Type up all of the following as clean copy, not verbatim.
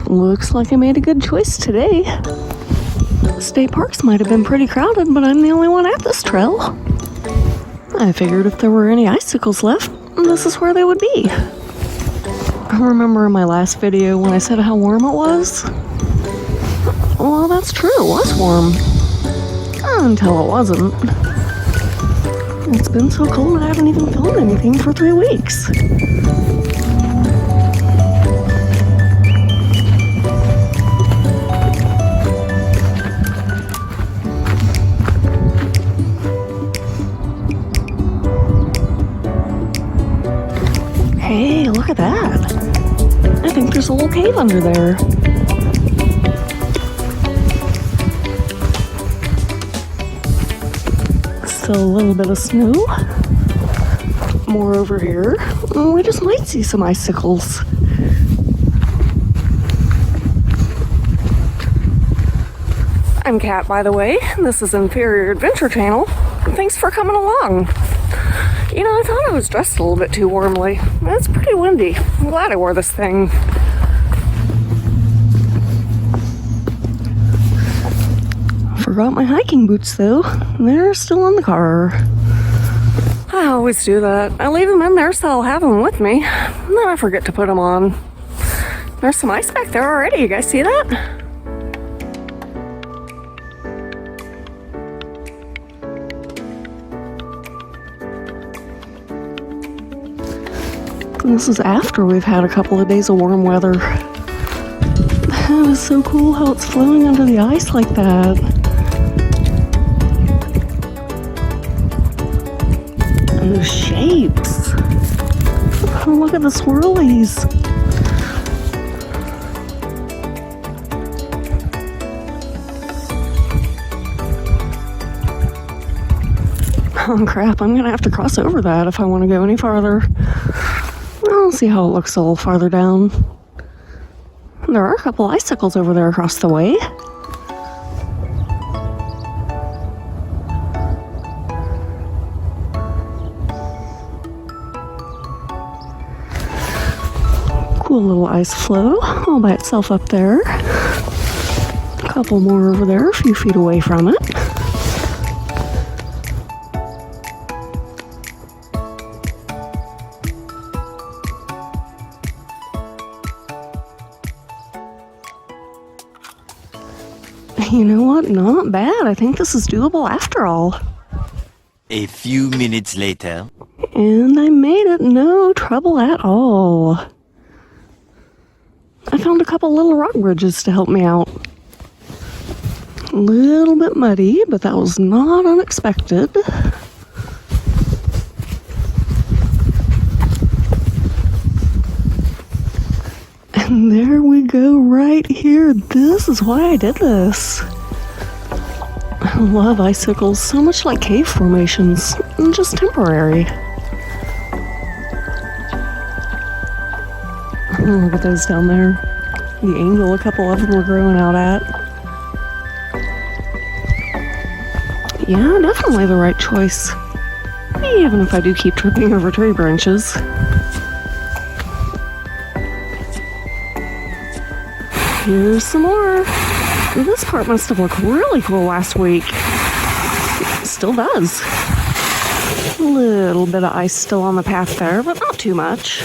Looks like I made a good choice today. State parks might have been pretty crowded, but I'm the only one at this trail. I figured if there were any icicles left, this is where they would be. I remember in my last video when I said how warm it was? Well, that's true, it was warm. Until it wasn't. It's been so cold I haven't even filmed anything for 3 weeks. Hey, look at that. I think there's a little cave under there. Still a little bit of snow. More over here. We just might see some icicles. I'm Kat, by the way. This is Inferior Adventure Channel. Thanks for coming along. You know, I thought I was dressed a little bit too warmly. It's pretty windy. I'm glad I wore this thing. Forgot my hiking boots though. They're still in the car. I always do that. I leave them in there so I'll have them with me. And then I forget to put them on. There's some ice back there already. You guys see that? This is after we've had a couple of days of warm weather. That is so cool how it's flowing under the ice like that. And the shapes. Oh, look at the swirlies. Oh crap, I'm gonna have to cross over that if I want to go any farther. I'll see how it looks a little farther down. There are a couple icicles over there across the way. Cool little ice floe all by itself up there. A couple more over there, a few feet away from it. You know what? Not bad. I think this is doable after all. A few minutes later. And I made it no trouble at all. I found a couple little rock bridges to help me out. A little bit muddy, but that was not unexpected. And there we go right here. This is why I did this. I love icicles so much like cave formations, just temporary. Look at those down there. The angle a couple of them were growing out at. Yeah, definitely the right choice. Even if I do keep tripping over tree branches. Here's some more. This part must have looked really cool last week. Still does. A little bit of ice still on the path there, but not too much.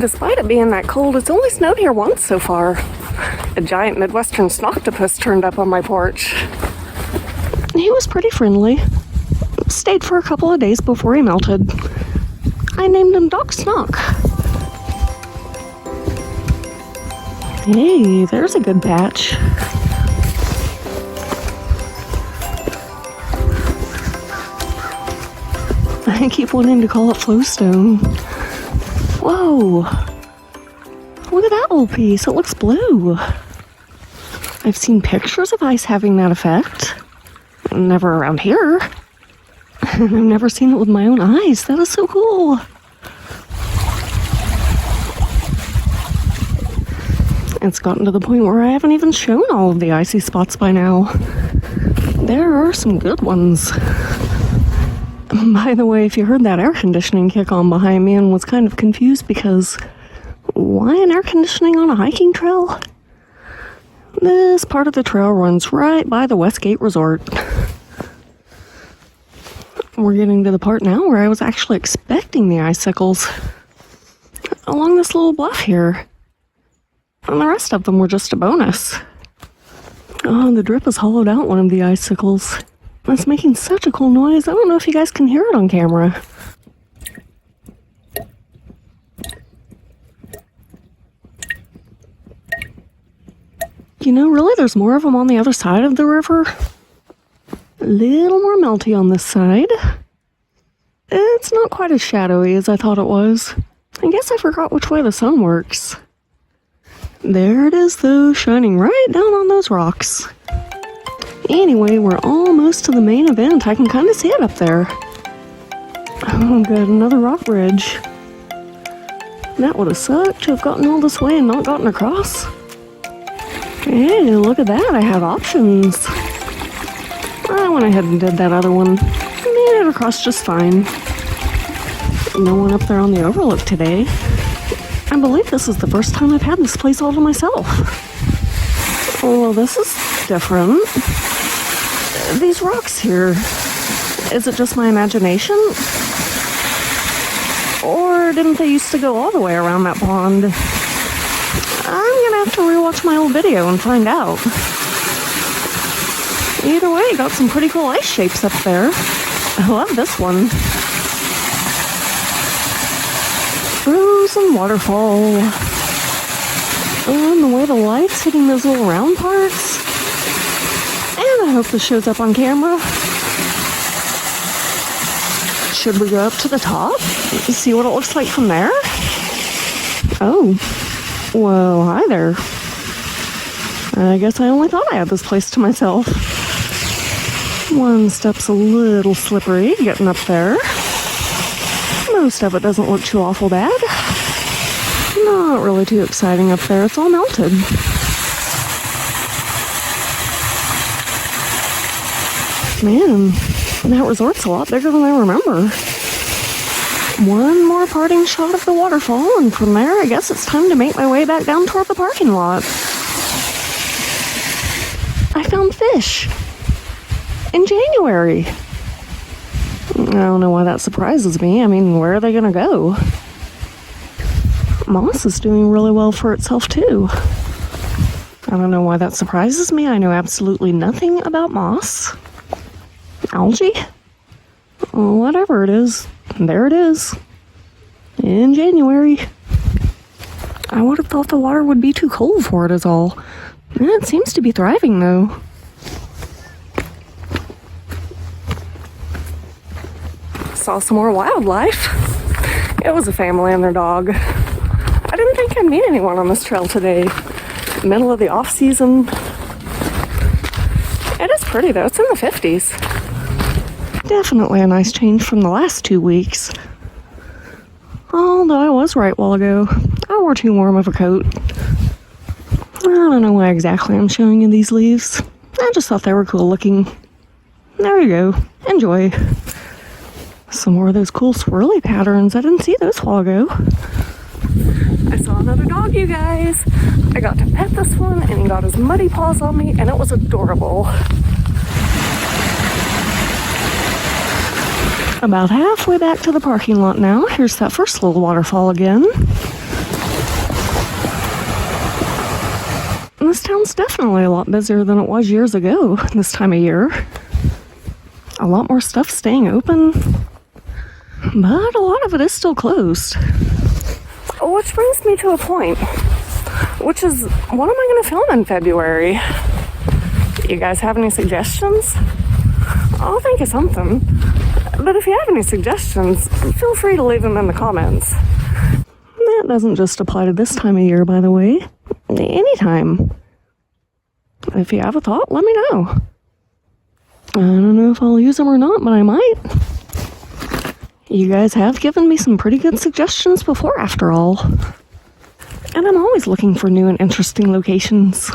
Despite it being that cold, it's only snowed here once so far. A giant Midwestern snoctopus turned up on my porch. He was pretty friendly. Stayed for a couple of days before he melted. I named him Doc Snock. Hey, there's a good patch. I keep wanting to call it flowstone. Whoa! Look at that little piece. It looks blue. I've seen pictures of ice having that effect. Never around here. I've never seen it with my own eyes. That is so cool. It's gotten to the point where I haven't even shown all of the icy spots by now. There are some good ones. By the way, if you heard that air conditioning kick on behind me and was kind of confused because why an air conditioning on a hiking trail? This part of the trail runs right by the Westgate Resort. We're getting to the part now where I was actually expecting the icicles along this little bluff here. And the rest of them were just a bonus. Oh, the drip has hollowed out one of the icicles. It's making such a cool noise. I don't know if you guys can hear it on camera. You know, really, there's more of them on the other side of the river. A little more melty on this side. It's not quite as shadowy as I thought it was. I guess I forgot which way the sun works. There it is, though, shining right down on those rocks. Anyway, we're almost to the main event. I can kind of see it up there. Oh, good, another rock bridge. That would have sucked to have gotten all this way and not gotten across. Hey, look at that, I have options. I went ahead and did that other one. Made it across just fine. No one up there on the overlook today. I believe this is the first time I've had this place all to myself. Well, this is different. These rocks here, is it just my imagination? Or didn't they used to go all the way around that pond? I'm gonna have to rewatch my old video and find out. Either way, got some pretty cool ice shapes up there. I love this one. Frozen waterfall. And the way the light's hitting those little round parts. And I hope this shows up on camera. Should we go up to the top? See what it looks like from there? Oh. Well, hi there. I guess I only thought I had this place to myself. One step's a little slippery getting up there. Most of it doesn't look too awful bad. Not really too exciting up there. It's all melted. Man, that resort's a lot bigger than I remember. One more parting shot of the waterfall, and from there, I guess it's time to make my way back down toward the parking lot. I found fish. In January. I don't know why that surprises me. I mean, where are they gonna go? Moss is doing really well for itself, too. I don't know why that surprises me. I know absolutely nothing about moss. Algae? Whatever it is, there it is. In January. I would have thought the water would be too cold for it is all. It seems to be thriving, though. Saw some more wildlife. It was a family and their dog. I didn't think I'd meet anyone on this trail today. Middle of the off season. It is pretty though, it's in the 50s. Definitely a nice change from the last 2 weeks. Although I was right a while ago. I wore too warm of a coat. I don't know why exactly I'm showing you these leaves. I just thought they were cool looking. There you go. Enjoy. Some more of those cool swirly patterns. I didn't see those a while ago. I saw another dog, you guys. I got to pet this one, and he got his muddy paws on me, and it was adorable. About halfway back to the parking lot now. Here's that first little waterfall again. This town's definitely a lot busier than it was years ago this time of year. A lot more stuff staying open, but a lot of it is still closed. Which brings me to a point, which is, what am I going to film in February? You guys have any suggestions? I'll think of something. But if you have any suggestions, feel free to leave them in the comments. That doesn't just apply to this time of year, by the way. Anytime. If you have a thought, let me know. I don't know if I'll use them or not, but I might. You guys have given me some pretty good suggestions before, after all. And I'm always looking for new and interesting locations.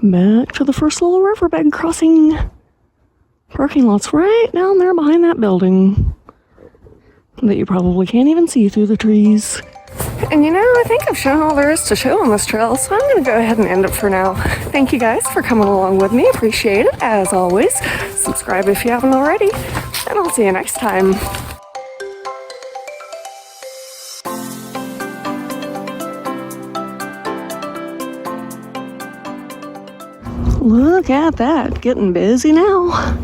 Back to the first little riverbed crossing. Parking lot's right down there behind that building that you probably can't even see through the trees. And you know, I think I've shown all there is to show on this trail, so I'm going to go ahead and end it for now. Thank you guys for coming along with me. Appreciate it, as always. Subscribe if you haven't already, and I'll see you next time. Look at that, getting busy now.